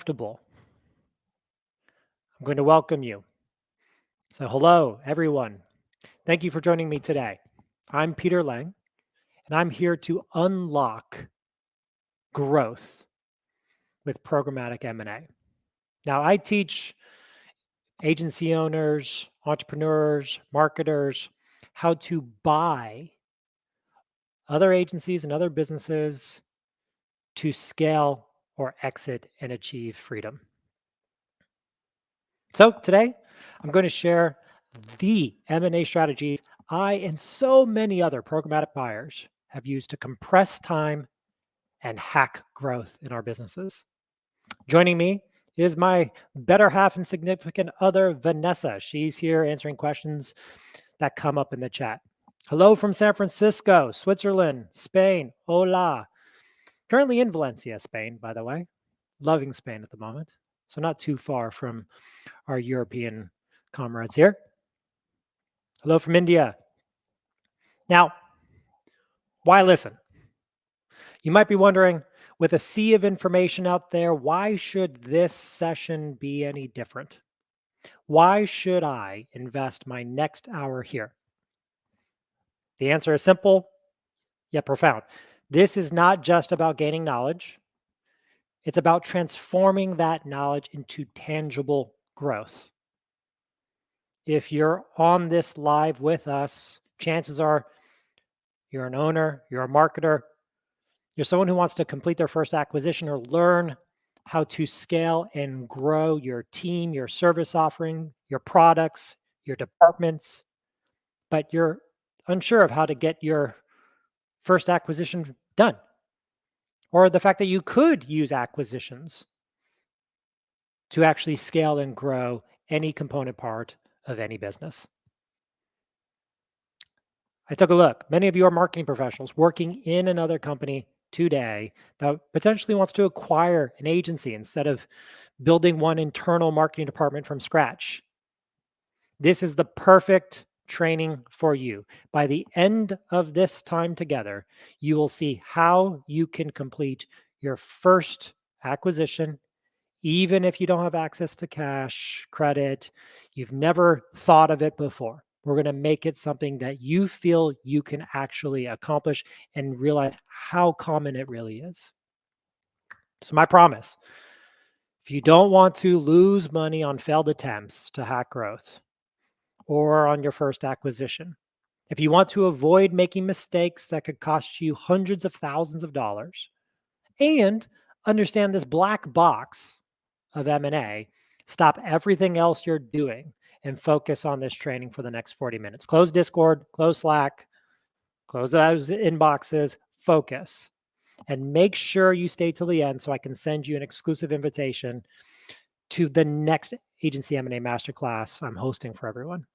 comfortable, I'm going to welcome you. So, hello, everyone. Thank you for joining me today. I'm Peter Lang, and I'm here to unlock growth with programmatic M&A. Now, I teach agency owners, entrepreneurs, marketers how to buy other agencies and other businesses to scale or exit and achieve freedom. So today, I'm going to share the M&A strategies I and so many other programmatic buyers have used to compress time and hack growth in our businesses. Joining me is my better half and significant other, Vanessa. She's here answering questions that come up in the chat. Hello from San Francisco, Switzerland, Spain. Hola. Currently in Valencia, Spain, by the way. Loving Spain at the moment. So not too far from our European comrades here. Hello from India. Now, why listen? You might be wondering, with a sea of information out there, why should this session be any different? Why should I invest my next hour here? The answer is simple yet profound. This is not just about gaining knowledge. It's about transforming that knowledge into tangible growth. If you're on this live with us, chances are you're an owner, you're a marketer, you're someone who wants to complete their first acquisition or learn how to scale and grow your team, your service offering, your products, your departments, but you're unsure of how to get your first acquisition done. Or the fact that you could use acquisitions to actually scale and grow any component part of any business. I took a look. Many of you are marketing professionals working in another company today that potentially wants to acquire an agency instead of building one internal marketing department from scratch. This is the perfect training for you. By the end of this time together, you will see how you can complete your first acquisition, even if you don't have access to cash, credit, you've never thought of it before. We're going to make it something that you feel you can actually accomplish and realize how common it really is. So my promise, if you don't want to lose money on failed attempts to hack growth or on your first acquisition, if you want to avoid making mistakes that could cost you hundreds of thousands of dollars and understand this black box of M&A, stop everything else you're doing and focus on this training for the next 40 minutes. Close Discord, close Slack, close those inboxes, focus. And make sure you stay till the end so I can send you an exclusive invitation to the next Agency M&A Masterclass I'm hosting for everyone.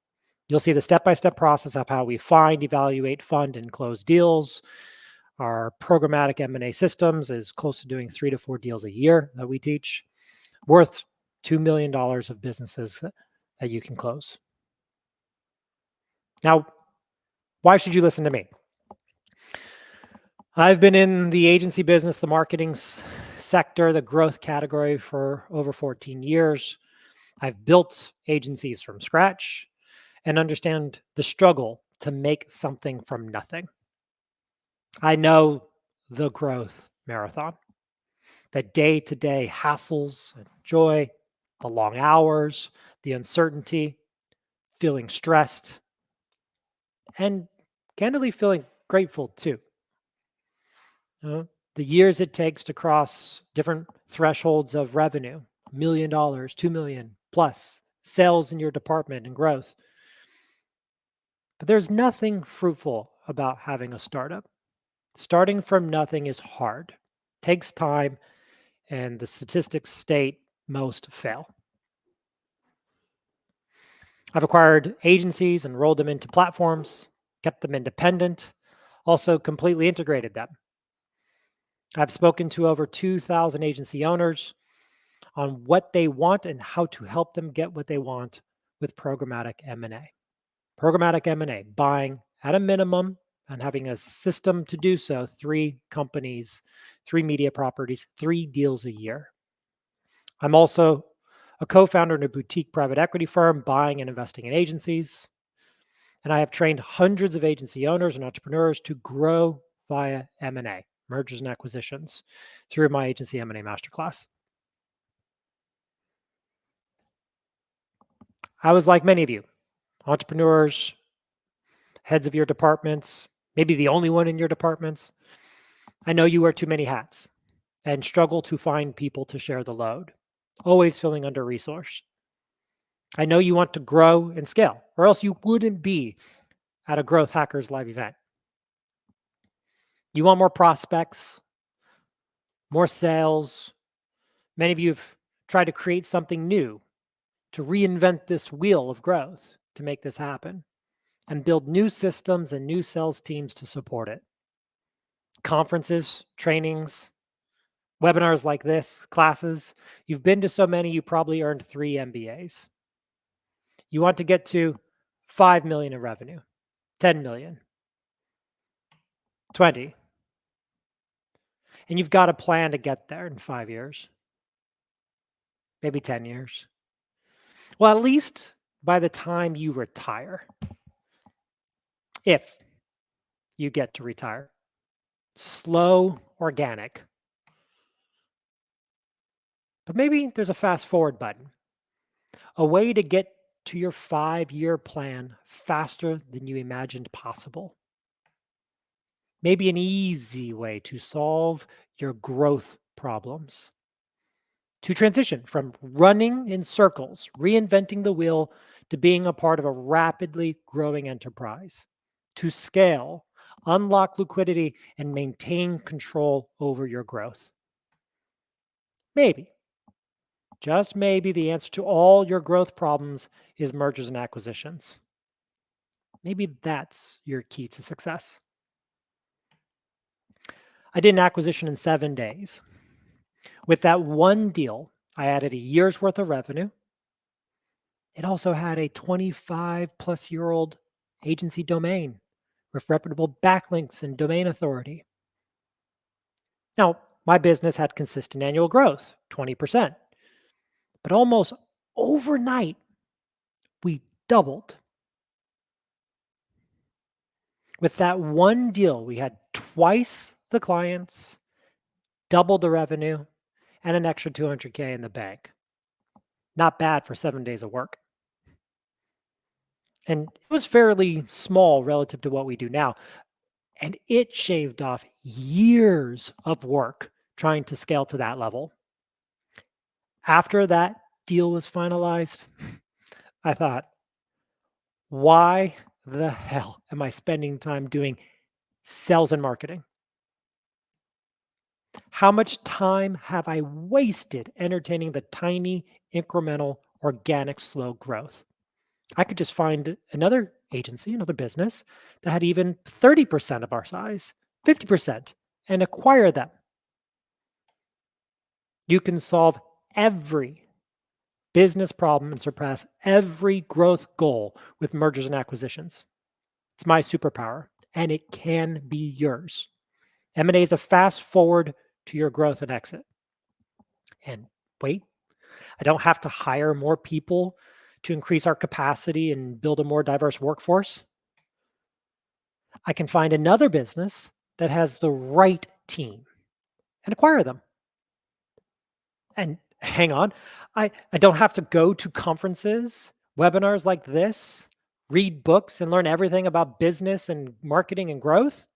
You'll see the step-by-step process of how we find, evaluate, fund, and close deals. Our programmatic M&A systems is close to doing 3 to 4 deals a year that we teach, worth $2 million of businesses that you can close. Now, why should you listen to me? I've been in the agency business, the marketing sector, the growth category for over 14 years. I've built agencies from scratch and understand the struggle to make something from nothing. I know the growth marathon, the day-to-day hassles and joy, the long hours, the uncertainty, feeling stressed, and candidly feeling grateful too. The years it takes to cross different thresholds of revenue, $1 million, $2 million plus, sales in your department and growth. But there's nothing fruitful about having a startup. Starting from nothing is hard, takes time, and the statistics state most fail. I've acquired agencies and rolled them into platforms, kept them independent, also completely integrated them. I've spoken to over 2,000 agency owners on what they want and how to help them get what they want with programmatic M&A. Programmatic M&A, buying at a minimum and having a system to do so, 3 companies, 3 media properties, 3 deals a year. I'm also a co-founder in a boutique private equity firm buying and investing in agencies. And I have trained hundreds of agency owners and entrepreneurs to grow via M&A, mergers and acquisitions, through my agency M&A masterclass. I was like many of you, entrepreneurs, heads of your departments, maybe the only one in your departments. I know you wear too many hats and struggle to find people to share the load, always feeling under resourced. I know you want to grow and scale, or else you wouldn't be at a Growth Hackers live event. You want more prospects, more sales. Many of you have tried to create something new, to reinvent this wheel of growth to make this happen and build new systems and new sales teams to support it. Conferences, trainings, webinars like this, classes. You've been to so many, you probably earned 3 MBAs. You want to get to 5 million in revenue, 10 million, 20. And you've got a plan to get there in 5 years, maybe 10 years. Well, at least by the time you retire, if you get to retire. Slow, organic. But maybe there's a fast forward button, a way to get to your 5-year plan faster than you imagined possible. Maybe an easy way to solve your growth problems. To transition from running in circles, reinventing the wheel, to being a part of a rapidly growing enterprise. To scale, unlock liquidity, and maintain control over your growth. Maybe, just maybe, the answer to all your growth problems is mergers and acquisitions. Maybe that's your key to success. I did an acquisition in 7 days. With that one deal, I added a year's worth of revenue. It also had a 25-plus-year-old agency domain with reputable backlinks and domain authority. Now, my business had consistent annual growth, 20%. But almost overnight, we doubled. With that one deal, we had twice the clients, doubled the revenue, and an extra 200K in the bank. Not bad for 7 days of work. And it was fairly small relative to what we do now. And it shaved off years of work trying to scale to that level. After that deal was finalized, I thought, why the hell am I spending time doing sales and marketing? How much time have I wasted entertaining the tiny, incremental, organic, slow growth? I could just find another agency, another business that had even 30% of our size, 50%, and acquire them. You can solve every business problem and surpass every growth goal with mergers and acquisitions. It's my superpower, and it can be yours. M&A is a fast forward to your growth and exit. And wait, I don't have to hire more people to increase our capacity and build a more diverse workforce. I can find another business that has the right team and acquire them. And hang on, I don't have to go to conferences, webinars like this, read books, and learn everything about business and marketing and growth.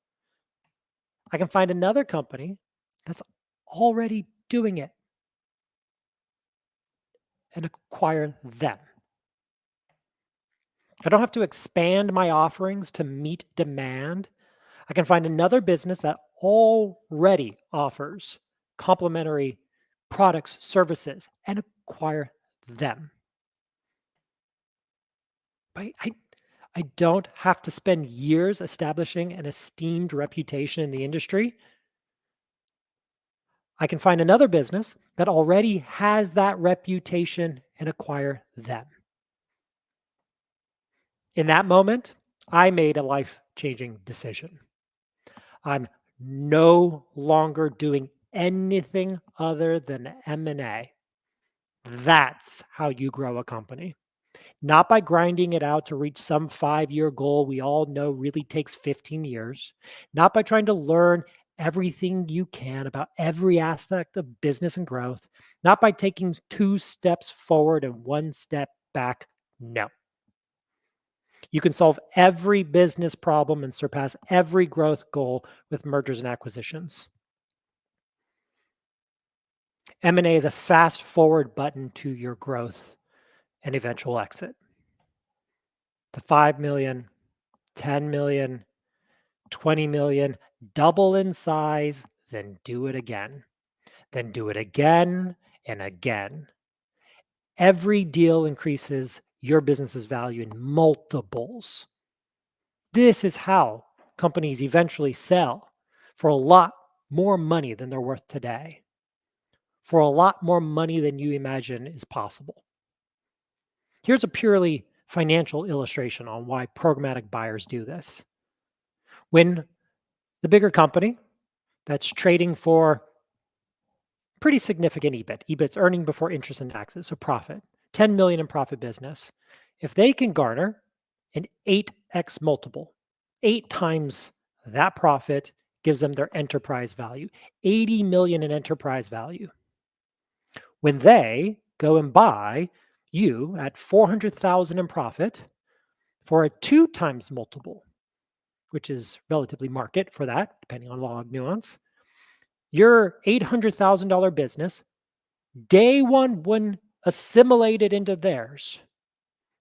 I can find another company that's already doing it and acquire them. I don't have to expand my offerings to meet demand. I can find another business that already offers complementary products, services, and acquire them. Right? I don't have to spend years establishing an esteemed reputation in the industry. I can find another business that already has that reputation and acquire them. In that moment, I made a life-changing decision. I'm no longer doing anything other than M&A. That's how you grow a company. Not by grinding it out to reach some 5-year goal we all know really takes 15 years, not by trying to learn everything you can about every aspect of business and growth, not by taking 2 steps forward and 1 step back. No. You can solve every business problem and surpass every growth goal with mergers and acquisitions. M&A is a fast forward button to your growth and eventual exit to 5 million, 10 million, 20 million, double in size, then do it again. Then do it again and again. Every deal increases your business's value in multiples. This is how companies eventually sell for a lot more money than they're worth today, for a lot more money than you imagine is possible. Here's a purely financial illustration on why programmatic buyers do this. When the bigger company that's trading for pretty significant EBIT's earning before interest and taxes, so profit, 10 million in profit business, if they can garner an 8x multiple, 8 times that profit gives them their enterprise value, 80 million in enterprise value. When they go and buy you at 400,000 in profit for a 2 times multiple, which is relatively market for that, depending on log nuance, your $800,000 business, day one, when assimilated into theirs,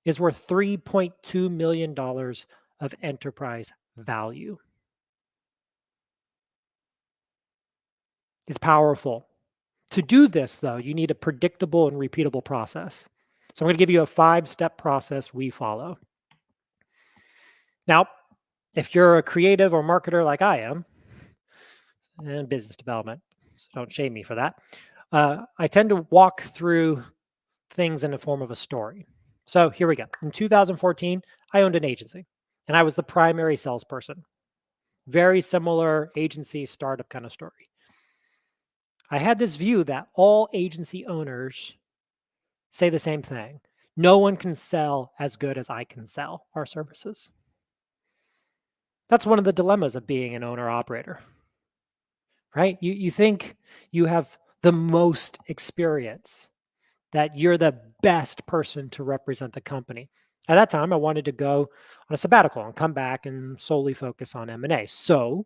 is worth $3.2 million of enterprise value. It's powerful. To do this, though, you need a predictable and repeatable process. So I'm going to give you a 5-step process we follow. Now, if you're a creative or marketer like I am, and business development, so don't shame me for that, I tend to walk through things in the form of a story. So here we go. In 2014, I owned an agency and I was the primary salesperson. Very similar agency startup kind of story. I had this view that all agency owners say the same thing. No one can sell as good as I can sell our services. That's one of the dilemmas of being an owner operator, right? You think you have the most experience, that you're the best person to represent the company. At that time, I wanted to go on a sabbatical and come back and solely focus on M&A. So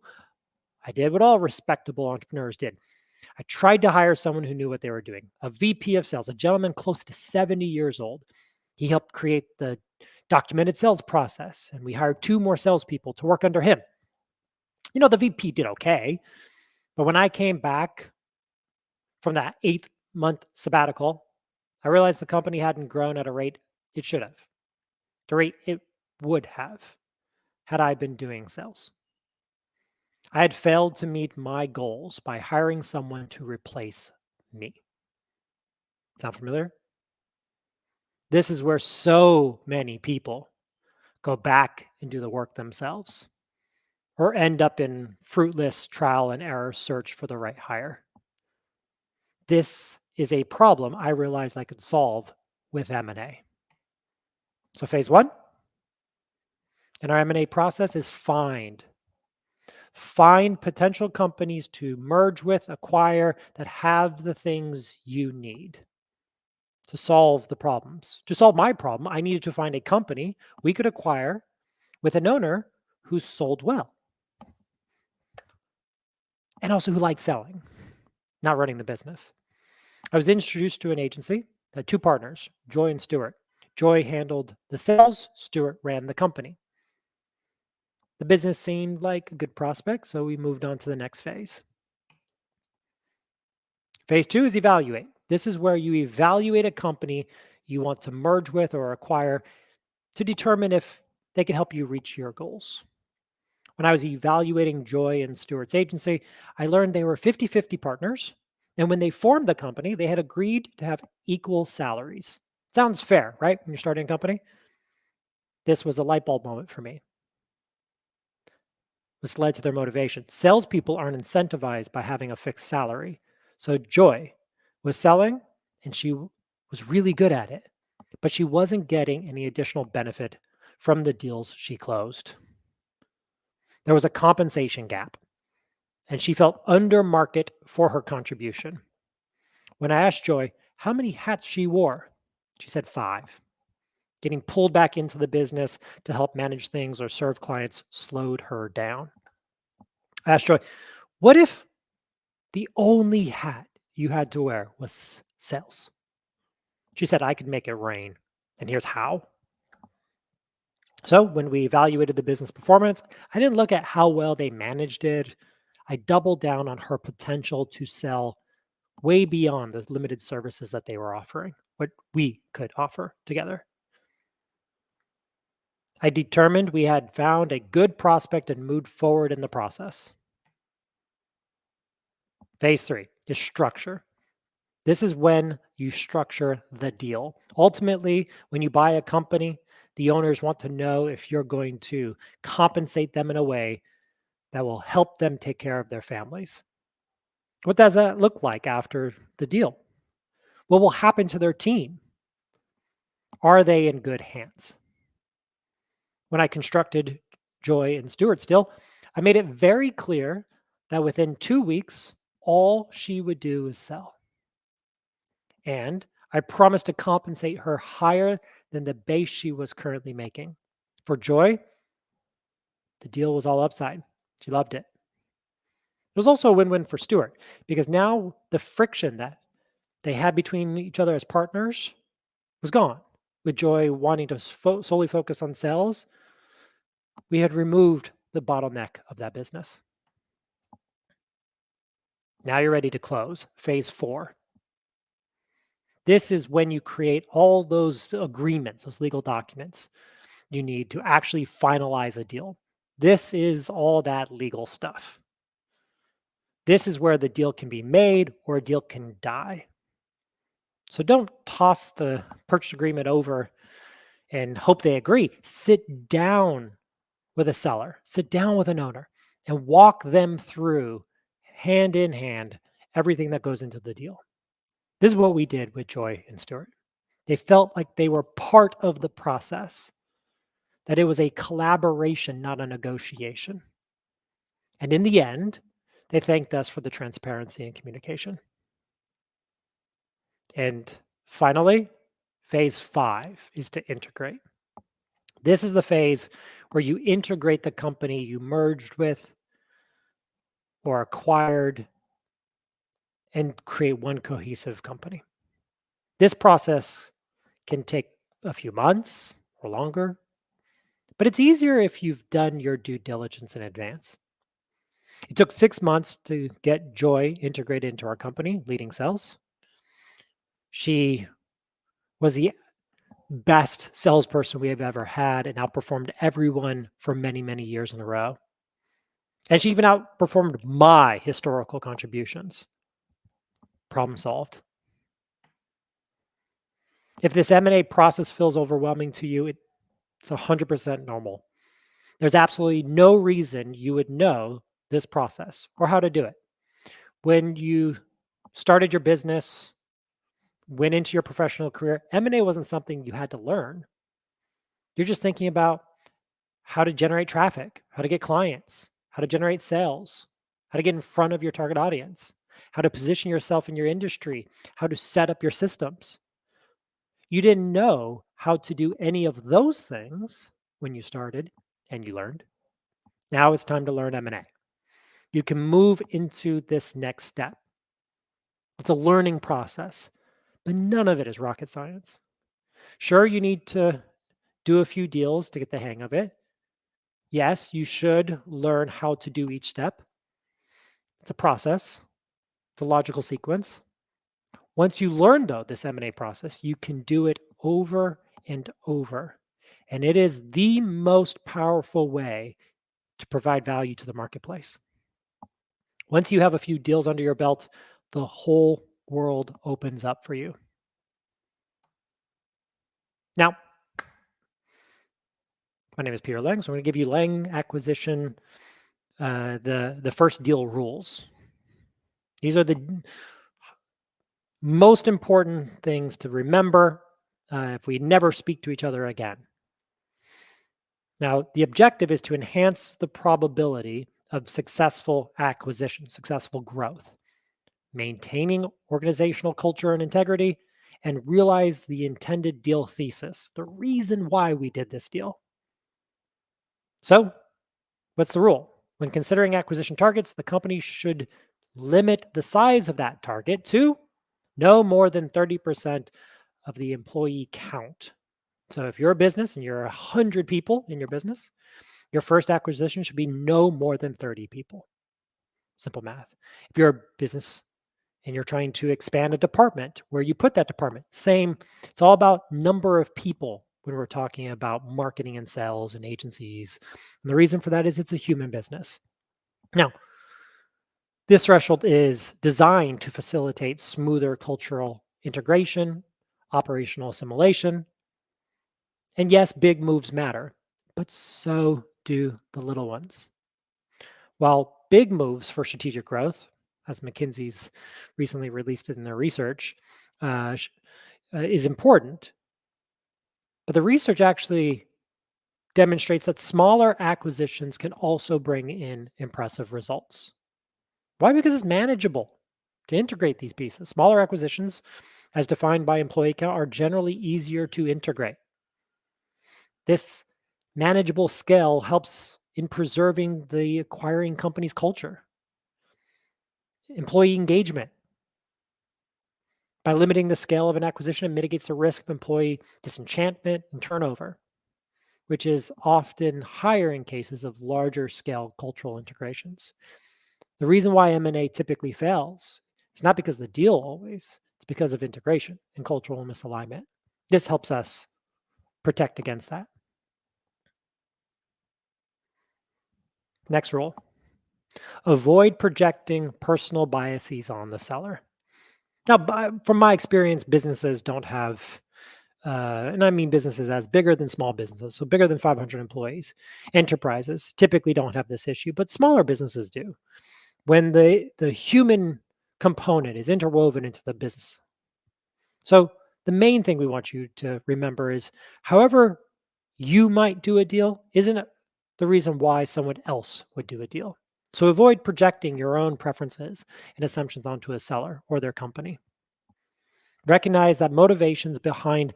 I did what all respectable entrepreneurs did. I tried to hire someone who knew what they were doing, a VP of sales, a gentleman close to 70 years old. He helped create the documented sales process, and we hired 2 more salespeople to work under him. The VP did okay, but when I came back from that 8-month sabbatical, I realized the company hadn't grown at a rate it should have, the rate it would have had I been doing sales. I had failed to meet my goals by hiring someone to replace me. Sound familiar? This is where so many people go back and do the work themselves or end up in fruitless trial and error search for the right hire. This is a problem I realized I could solve with M&A. So phase 1 in our M&A process is find potential companies to merge with, acquire, that have the things you need to solve the problems. To solve my problem, I needed to find a company we could acquire with an owner who sold well and also who liked selling, not running the business. I was introduced to an agency that had 2 partners, Joy and Stewart. Joy handled the sales, Stewart ran the company. The business seemed like a good prospect, so we moved on to the next phase. Phase 2 is evaluate. This is where you evaluate a company you want to merge with or acquire to determine if they can help you reach your goals. When I was evaluating Joy and Stewart's agency, I learned they were 50-50 partners. And when they formed the company, they had agreed to have equal salaries. Sounds fair, right? When you're starting a company. This was a light bulb moment for me. This led to their motivation. Salespeople aren't incentivized by having a fixed salary. So Joy was selling and she was really good at it, but she wasn't getting any additional benefit from the deals she closed. There was a compensation gap, and she felt under market for her contribution. When I asked Joy how many hats she wore, she said 5. Getting pulled back into the business to help manage things or serve clients slowed her down. I asked Joy, what if the only hat you had to wear was sales? She said, I could make it rain. And here's how. So when we evaluated the business performance, I didn't look at how well they managed it. I doubled down on her potential to sell way beyond the limited services that they were offering, what we could offer together. I determined we had found a good prospect and moved forward in the process. Phase 3 is structure. This is when you structure the deal. Ultimately, when you buy a company, the owners want to know if you're going to compensate them in a way that will help them take care of their families. What does that look like after the deal? What will happen to their team? Are they in good hands? When I constructed Joy and Stuart still, I made it very clear that within 2 weeks, all she would do is sell. And I promised to compensate her higher than the base she was currently making. For Joy, the deal was all upside. She loved it. It was also a win-win for Stuart because now the friction that they had between each other as partners was gone. With Joy wanting to solely focus on sales, we had removed the bottleneck of that business. Now you're ready to close. Phase 4. This is when you create all those agreements, those legal documents you need to actually finalize a deal. This is all that legal stuff. This is where the deal can be made or a deal can die. So don't toss the purchase agreement over and hope they agree. Sit down with a seller, sit down with an owner, and walk them through hand in hand everything that goes into the deal. This is what we did with Joy and Stuart. They felt like they were part of the process, that it was a collaboration, not a negotiation. And in the end, they thanked us for the transparency and communication. And finally, phase 5 is to integrate. This is the phase where you integrate the company you merged with or acquired and create one cohesive company. This process can take a few months or longer, but it's easier if you've done your due diligence in advance. It took 6 months to get Joy integrated into our company, leading sales. She was the best salesperson we have ever had and outperformed everyone for many, many years in a row. And she even outperformed my historical contributions. Problem solved. If this M&A process feels overwhelming to you, it's 100% normal. There's absolutely no reason you would know this process or how to do it. When you started your business, went into your professional career, M&A wasn't something you had to learn. You're just thinking about how to generate traffic, how to get clients, how to generate sales, how to get in front of your target audience, how to position yourself in your industry, how to set up your systems. You didn't know how to do any of those things when you started and you learned. Now it's time to learn M&A. You can move into this next step. It's a learning process, but none of it is rocket science. Sure, you need to do a few deals to get the hang of it. Yes, you should learn how to do each step. It's a process. It's a logical sequence. Once you learn, though, this M&A process, you can do it over and over. And it is the most powerful way to provide value to the marketplace. Once you have a few deals under your belt, the whole world opens up for you. Now, my name is Peter Lang, so I'm going to give you Lang acquisition, the first deal rules. These are the Most important things to remember if we never speak to each other again. Now, the objective is to enhance the probability of successful acquisition, successful growth, maintaining organizational culture and integrity, and realize the intended deal thesis, the reason why we did this deal. So, what's the rule? When considering acquisition targets, the company should limit the size of that target to no more than 30% of the employee count. So if you're a business and you're 100 people in your business, your first acquisition should be no more than 30 people. Simple math. If you're a business and you're trying to expand a department, where you put that department, same. It's all about number of people when we're talking about marketing and sales and agencies. And the reason for that is it's a human business. Now, this threshold is designed to facilitate smoother cultural integration, operational assimilation. And yes, big moves matter, but so do the little ones. While big moves for strategic growth, as McKinsey's recently released it in their research, is important, but the research actually demonstrates that smaller acquisitions can also bring in impressive results. Why? Because it's manageable to integrate these pieces. Smaller acquisitions, as defined by employee count, are generally easier to integrate. This manageable scale helps in preserving the acquiring company's culture, employee engagement. By limiting the scale of an acquisition, it mitigates the risk of employee disenchantment and turnover, which is often higher in cases of larger scale cultural integrations. The reason why M&A typically fails is not because of the deal always, it's because of integration and cultural misalignment. This helps us protect against that. Next rule. Avoid projecting personal biases on the seller. Now, from my experience, businesses don't have, and I mean businesses as bigger than small businesses, so bigger than 500 employees. Enterprises typically don't have this issue, but smaller businesses do. When the human component is interwoven into the business. So the main thing we want you to remember is however you might do a deal isn't the reason why someone else would do a deal. So avoid projecting your own preferences and assumptions onto a seller or their company. Recognize that motivations behind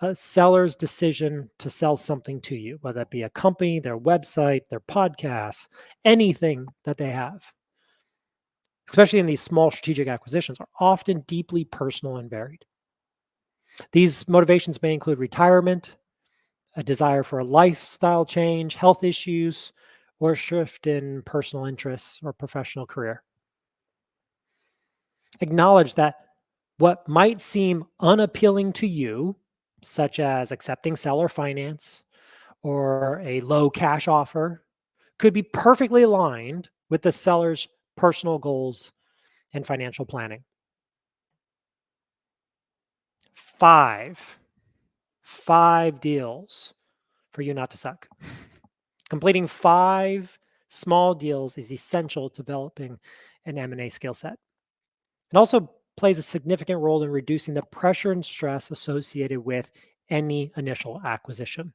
a seller's decision to sell something to you, whether that be a company, their website, their podcast, anything that they have, especially in these small strategic acquisitions, are often deeply personal and varied. These motivations may include retirement, a desire for a lifestyle change, health issues, or a shift in personal interests or professional career. Acknowledge that what might seem unappealing to you, such as accepting seller finance or a low cash offer, could be perfectly aligned with the seller's personal goals and financial planning. 5 deals for you not to suck. Completing 5 small deals is essential to developing an M&A skill set. It also plays a significant role in reducing the pressure and stress associated with any initial acquisition.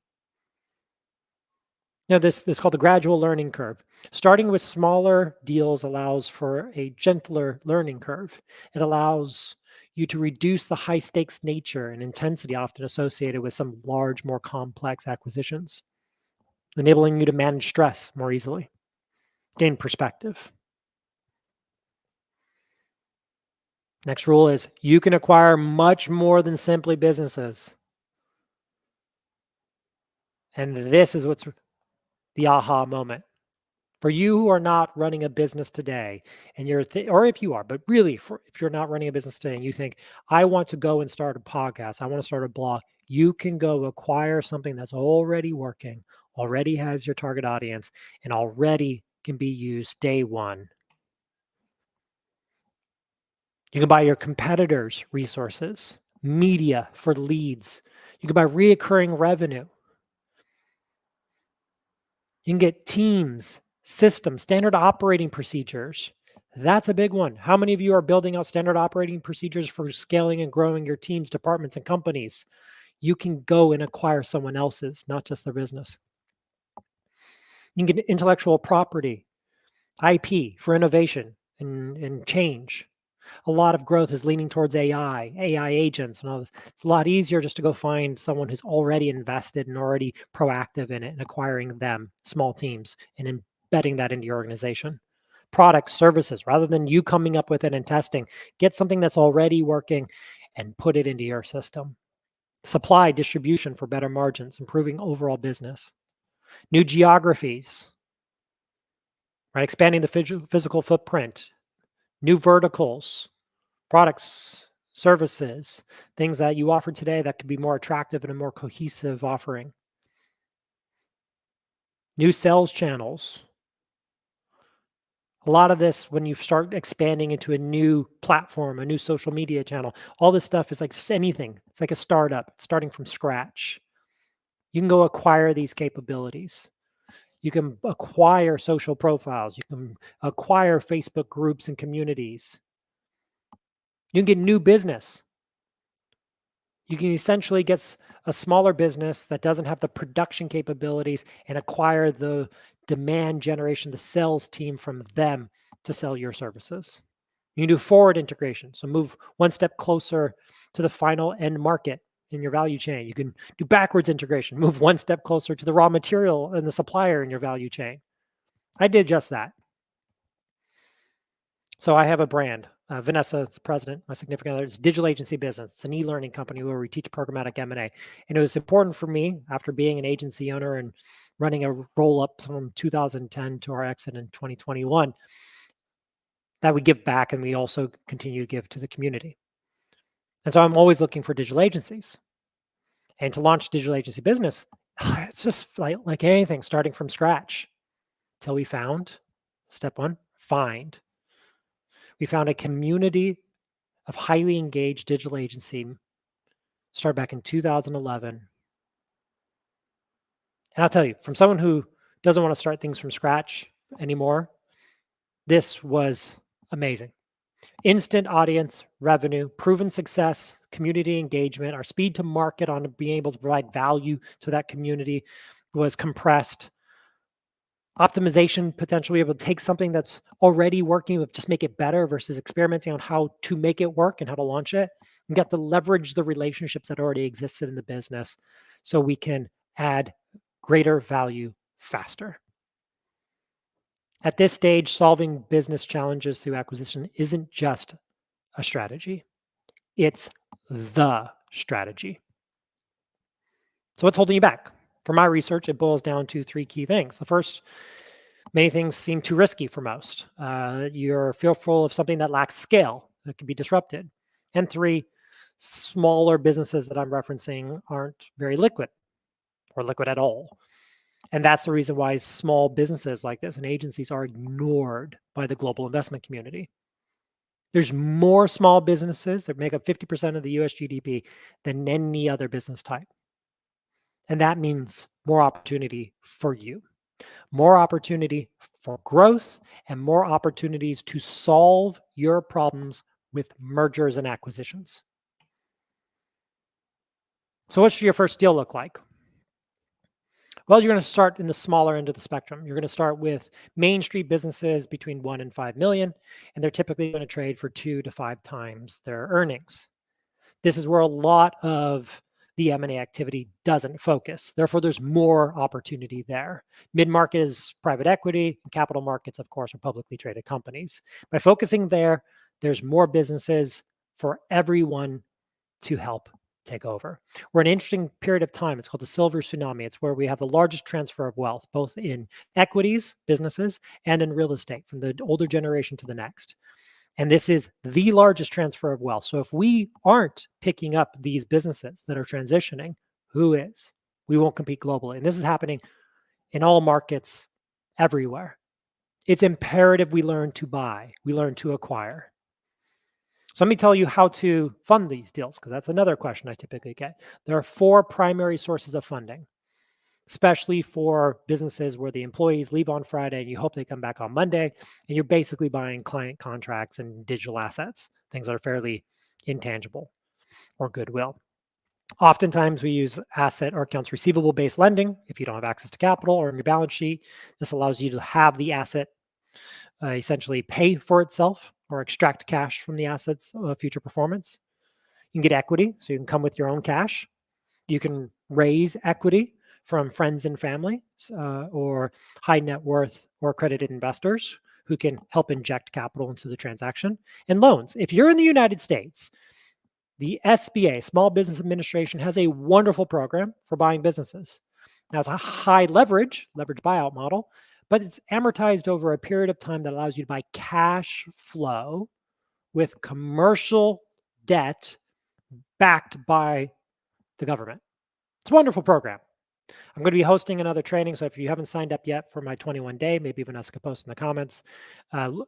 Now, this is called the gradual learning curve. Starting with smaller deals allows for a gentler learning curve. It allows you to reduce the high stakes nature and intensity often associated with some large, more complex acquisitions, enabling you to manage stress more easily, gain perspective. Next rule is you can acquire much more than simply businesses. And this is what's the aha moment. For you who are not running a business today, and you're, or if you are, but really, if you're not running a business today and you think, I want to go and start a podcast, I want to start a blog, you can go acquire something that's already working, already has your target audience, and already can be used day one. You can buy your competitors' resources, media for leads. You can buy reoccurring revenue. You can get teams, systems, standard operating procedures, That's a big one. How many of you are building out standard operating procedures for scaling and growing your teams, departments, and companies? You can go and acquire someone else's, not just their business. You can get intellectual property, IP for innovation and change. A lot of growth is leaning towards AI agents, and all this. It's a lot easier just to go find someone who's already invested and already proactive in it and acquiring them, small teams, and embedding that into your organization. Products, services, rather than you coming up with it and testing, get something that's already working and put it into your system. Supply distribution for better margins, improving overall business. New geographies, right? Expanding the physical footprint, new verticals, products, services, things that you offer today that could be more attractive and a more cohesive offering. New sales channels. A lot of this, when you start expanding into a new platform, a new social media channel, all this stuff is like anything. It's like a startup, starting from scratch. You can go acquire these capabilities. You can acquire social profiles. You can acquire Facebook groups and communities. You can get new business. You can essentially get a smaller business that doesn't have the production capabilities and acquire the demand generation, the sales team from them to sell your services. You can do forward integration, so move one step closer to the final end market in your value chain. You can do backwards integration, move one step closer to the raw material and the supplier in your value chain. I did just that. So I have a brand. Vanessa is the president, my significant other. It's a digital agency business. It's an e-learning company where we teach programmatic M&A. And it was important for me, after being an agency owner and running a roll-up from 2010 to our exit in 2021, that we give back and we also continue to give to the community. And so I'm always looking for digital agencies. And to launch digital agency business, it's just like anything, starting from scratch. Till we found, step one, find. We found a community of highly engaged digital agency, started back in 2011. And I'll tell you, from someone who doesn't want to start things from scratch anymore, this was amazing. Instant audience, revenue, proven success, community engagement, our speed to market on being able to provide value to that community was compressed. Optimization potential, able to take something that's already working, but just make it better versus experimenting on how to make it work and how to launch it, and get to leverage the relationships that already existed in the business so we can add greater value faster. At this stage, solving business challenges through acquisition isn't just a strategy, it's the strategy. So what's holding you back? For my research, it boils down to three key things. The first, many things seem too risky for most. You're fearful of something that lacks scale, that could be disrupted. And three, smaller businesses that I'm referencing aren't very liquid or liquid at all. And that's the reason why small businesses like this and agencies are ignored by the global investment community. There's more small businesses that make up 50% of the US GDP than any other business type. And that means more opportunity for you, more opportunity for growth, and more opportunities to solve your problems with mergers and acquisitions. So what should your first deal look like? Well, you're going to start in the smaller end of the spectrum. You're going to start with Main Street businesses between 1 and 5 million, and they're typically going to trade for 2 to 5 times their earnings. This is where a lot of the M&A activity doesn't focus. Therefore, there's more opportunity there. Mid-market is private equity, and capital markets, of course, are publicly traded companies. By focusing there, there's more businesses for everyone to help take over. We're in an interesting period of time. It's called the silver tsunami. It's where we have the largest transfer of wealth, both in equities, businesses, and in real estate, from the older generation to the next. And this is the largest transfer of wealth. So if we aren't picking up these businesses that are transitioning, who is? We won't compete globally. And this is happening in all markets everywhere. It's imperative we learn to buy, we learn to acquire. So let me tell you how to fund these deals, because that's another question I typically get. There are 4 primary sources of funding. especially for businesses where the employees leave on Friday and you hope they come back on Monday, and you're basically buying client contracts and digital assets, things that are fairly intangible or goodwill. Oftentimes, we use asset or accounts receivable based lending if you don't have access to capital or in your balance sheet. This allows you to have the asset essentially pay for itself or extract cash from the asset's future performance. You can get equity, so you can come with your own cash. You can raise equity from friends and family or high net worth or accredited investors who can help inject capital into the transaction. And loans. If you're in the United States, the SBA, Small Business Administration, has a wonderful program for buying businesses. Now, it's a high leverage buyout model, but it's amortized over a period of time that allows you to buy cash flow with commercial debt backed by the government. It's a wonderful program. I'm going to be hosting another training, so if you haven't signed up yet for my 21-day, maybe Vanessa post in the comments,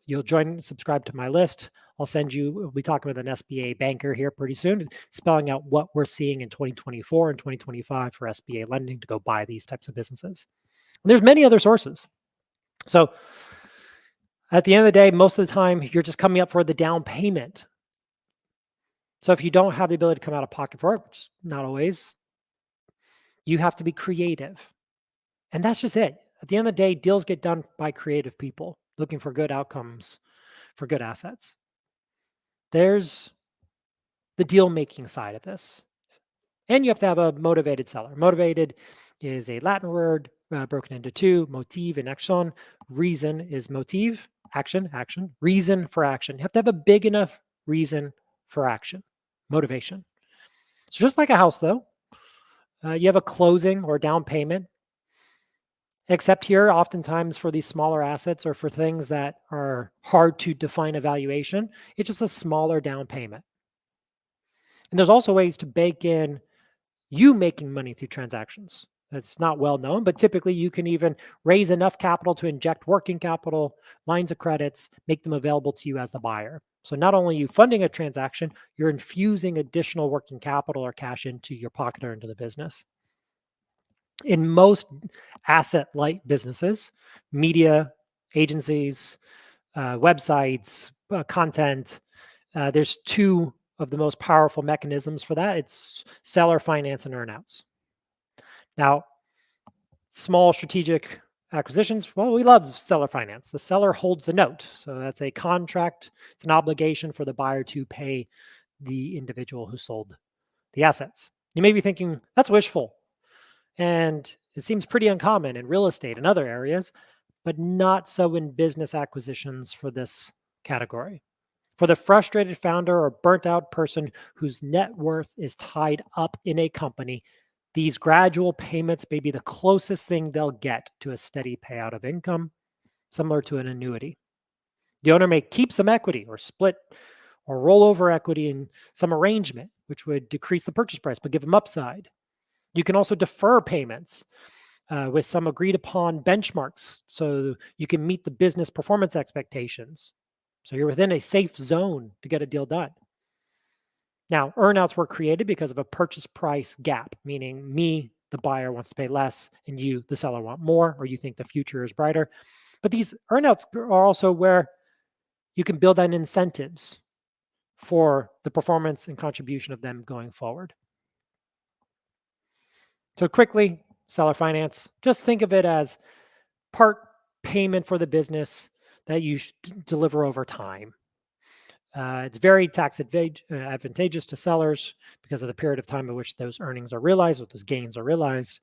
you'll subscribe to my list. We'll be talking with an SBA banker here pretty soon, spelling out what we're seeing in 2024 and 2025 for SBA lending to go buy these types of businesses. And there's many other sources. So at the end of the day, most of the time, you're just coming up for the down payment. So if you don't have the ability to come out of pocket for it, which is not always, you have to be creative. And that's just it. At the end of the day, deals get done by creative people looking for good outcomes for good assets. There's the deal-making side of this. And you have to have a motivated seller. Motivated is a Latin word broken into two, motive and action. Reason is motive, action, reason for action. You have to have a big enough reason for action, motivation. It's just like a house, though. You have a closing or down payment, except here, oftentimes for these smaller assets or for things that are hard to define a valuation, it's just a smaller down payment. And there's also ways to bake in you making money through transactions. That's not well known, but typically you can even raise enough capital to inject working capital, lines of credits, make them available to you as the buyer. So not only are you funding a transaction, you're infusing additional working capital or cash into your pocket or into the business. In most asset-light businesses, media, agencies, websites, content, there's two of the most powerful mechanisms for that. It's seller finance and earnouts. Now, small strategic acquisitions, well, we love seller finance. The seller holds the note. So that's a contract. It's an obligation for the buyer to pay the individual who sold the assets. You may be thinking, that's wishful. And it seems pretty uncommon in real estate and other areas, but not so in business acquisitions for this category. For the frustrated founder or burnt out person whose net worth is tied up in a company, these gradual payments may be the closest thing they'll get to a steady payout of income, similar to an annuity. The owner may keep some equity or split or roll over equity in some arrangement, which would decrease the purchase price but give them upside. You can also defer payments with some agreed upon benchmarks so you can meet the business performance expectations. So you're within a safe zone to get a deal done. Now, earnouts were created because of a purchase price gap, meaning me, the buyer, wants to pay less, and you, the seller, want more, or you think the future is brighter. But these earnouts are also where you can build on incentives for the performance and contribution of them going forward. So quickly, seller finance, just think of it as part payment for the business that you deliver over time. It's very tax advantageous to sellers because of the period of time in which those earnings are realized or those gains are realized.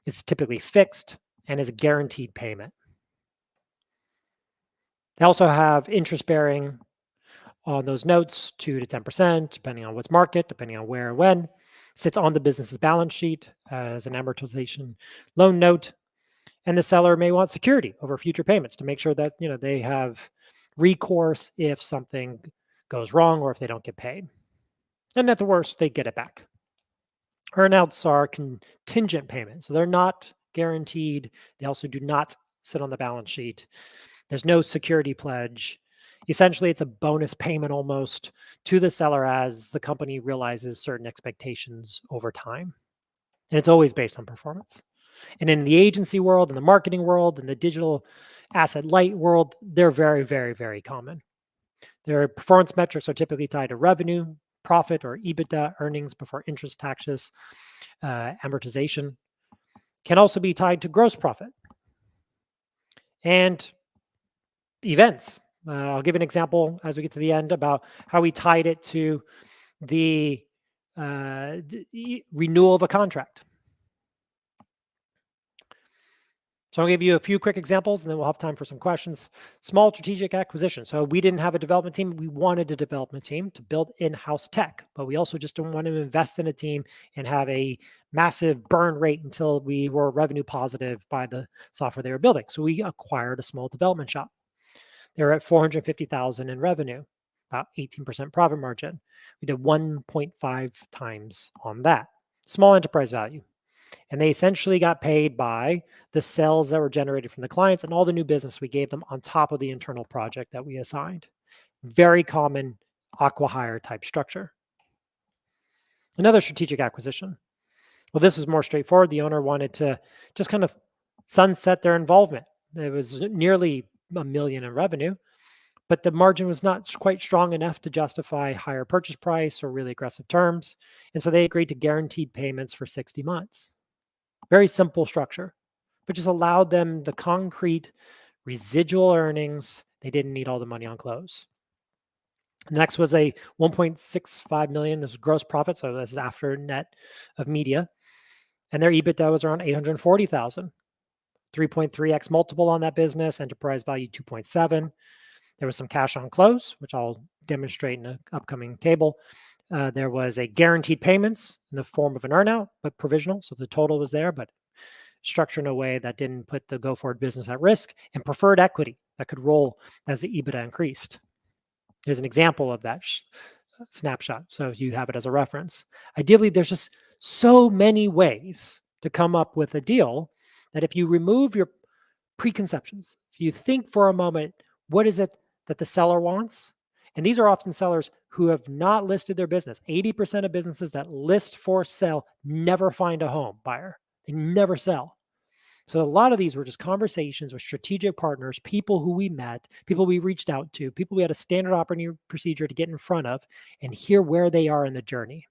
It's typically fixed and is a guaranteed payment. They also have interest bearing on those notes, 2 to 10%, depending on what's market, depending on where and when. Sits on the business's balance sheet as an amortization loan note. And the seller may want security over future payments to make sure that they have recourse if something goes wrong or if they don't get paid. And at the worst, they get it back. Earnouts are contingent payments, so they're not guaranteed. They also do not sit on the balance sheet. There's no security pledge. Essentially, it's a bonus payment almost to the seller as the company realizes certain expectations over time. And it's always based on performance. And in the agency world, in the marketing world, in the digital asset light world, they're very, very, very common. Their performance metrics are typically tied to revenue, profit, or EBITDA, earnings before interest, taxes, amortization. Can also be tied to gross profit and events. I'll give an example as we get to the end about how we tied it to the renewal of a contract. So I'll give you a few quick examples and then we'll have time for some questions. Small strategic acquisition. So we didn't have a development team. We wanted a development team to build in-house tech, but we also just didn't want to invest in a team and have a massive burn rate until we were revenue positive by the software they were building. So we acquired a small development shop. They were at 450,000 in revenue, about 18% profit margin. We did 1.5 times on that. Small enterprise value. And they essentially got paid by the sales that were generated from the clients and all the new business we gave them on top of the internal project that we assigned. Very common acqui-hire type structure. Another strategic acquisition. Well, this was more straightforward. The owner wanted to just kind of sunset their involvement. It was nearly $1 million in revenue, but the margin was not quite strong enough to justify higher purchase price or really aggressive terms. And so they agreed to guaranteed payments for 60 months. Very simple structure, but just allowed them the concrete residual earnings. They didn't need all the money on close. The next was a 1.65 million. This is gross profit. So this is after net of media. And their EBITDA was around 840,000. 3.3x multiple on that business, enterprise value 2.7. There was some cash on close, which I'll demonstrate in an upcoming table. There was a guaranteed payments in the form of an earnout, but provisional. So the total was there, but structured in a way that didn't put the go forward business at risk, and preferred equity that could roll as the EBITDA increased. Here's an example of that snapshot. So you have it as a reference. Ideally, there's just so many ways to come up with a deal that if you remove your preconceptions, if you think for a moment, what is it that the seller wants? And these are often sellers who have not listed their business. 80% of businesses that list for sale never find a home buyer. They never sell. So a lot of these were just conversations with strategic partners, people who we met, people we reached out to, people we had a standard operating procedure to get in front of and hear where they are in the journey.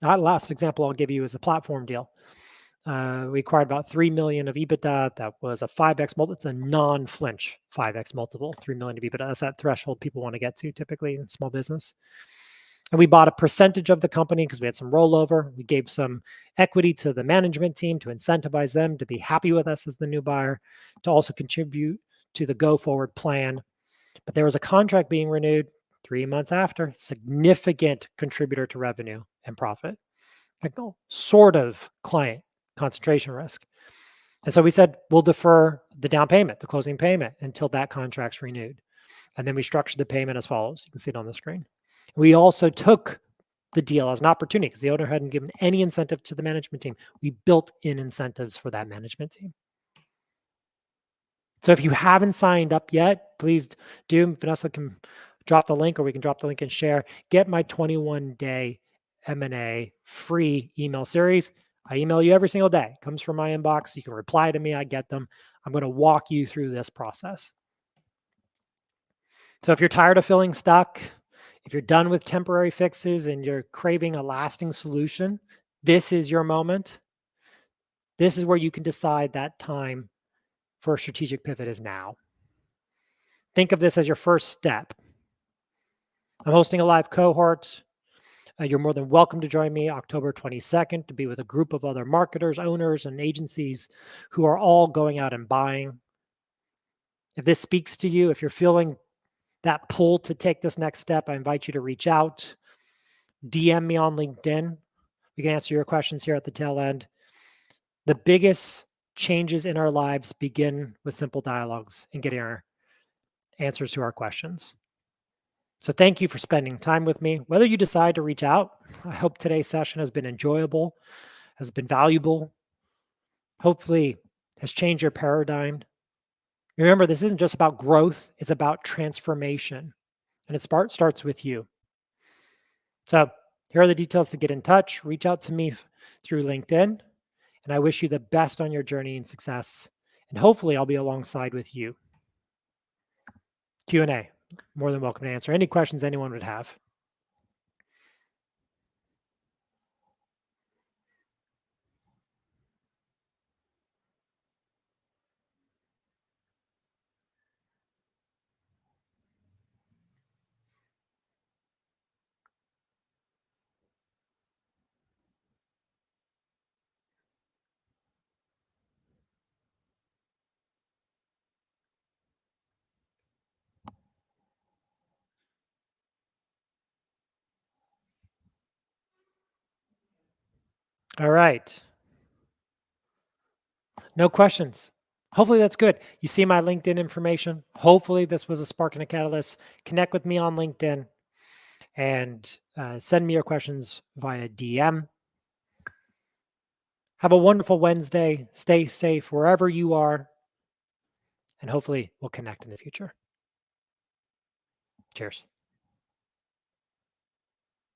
That last example I'll give you is a platform deal. We acquired about 3 million of EBITDA. That was a 5x multiple. It's a non-flinch 5x multiple, 3 million of EBITDA. That's that threshold people want to get to typically in small business. And we bought a percentage of the company because we had some rollover. We gave some equity to the management team to incentivize them to be happy with us as the new buyer, to also contribute to the go forward plan. But there was a contract being renewed 3 months after, significant contributor to revenue and profit, sort of client concentration risk. And so we said, we'll defer the down payment, the closing payment, until that contract's renewed. And then we structured the payment as follows. You can see it on the screen. We also took the deal as an opportunity because the owner hadn't given any incentive to the management team. We built in incentives for that management team. So if you haven't signed up yet, please do. Vanessa can drop the link, or we can drop the link and share. Get my 21-day M&A free email series. I email you every single day. It comes from my inbox. You can reply to me. I get them. I'm going to walk you through this process. So if you're tired of feeling stuck, if you're done with temporary fixes and you're craving a lasting solution, this is your moment. This is where you can decide that time for a strategic pivot is now. Think of this as your first step. I'm hosting a live cohort. You're more than welcome to join me October 22nd to be with a group of other marketers, owners, and agencies who are all going out and buying. If this speaks to you, if you're feeling that pull to take this next step, I invite you to reach out, DM me on LinkedIn. We can answer your questions here at the tail end. The biggest changes in our lives begin with simple dialogues and getting our answers to our questions. So thank you for spending time with me. Whether you decide to reach out, I hope today's session has been enjoyable, has been valuable, hopefully has changed your paradigm. Remember, this isn't just about growth, it's about transformation. And it starts with you. So here are the details to get in touch. Reach out to me through LinkedIn. And I wish you the best on your journey and success. And hopefully I'll be alongside with you. Q&A. More than welcome to answer any questions anyone would have. All right. No questions. Hopefully that's good. You see my LinkedIn information. Hopefully this was a spark and a catalyst. Connect with me on LinkedIn and send me your questions via DM. Have a wonderful Wednesday. Stay safe wherever you are. And hopefully we'll connect in the future. Cheers.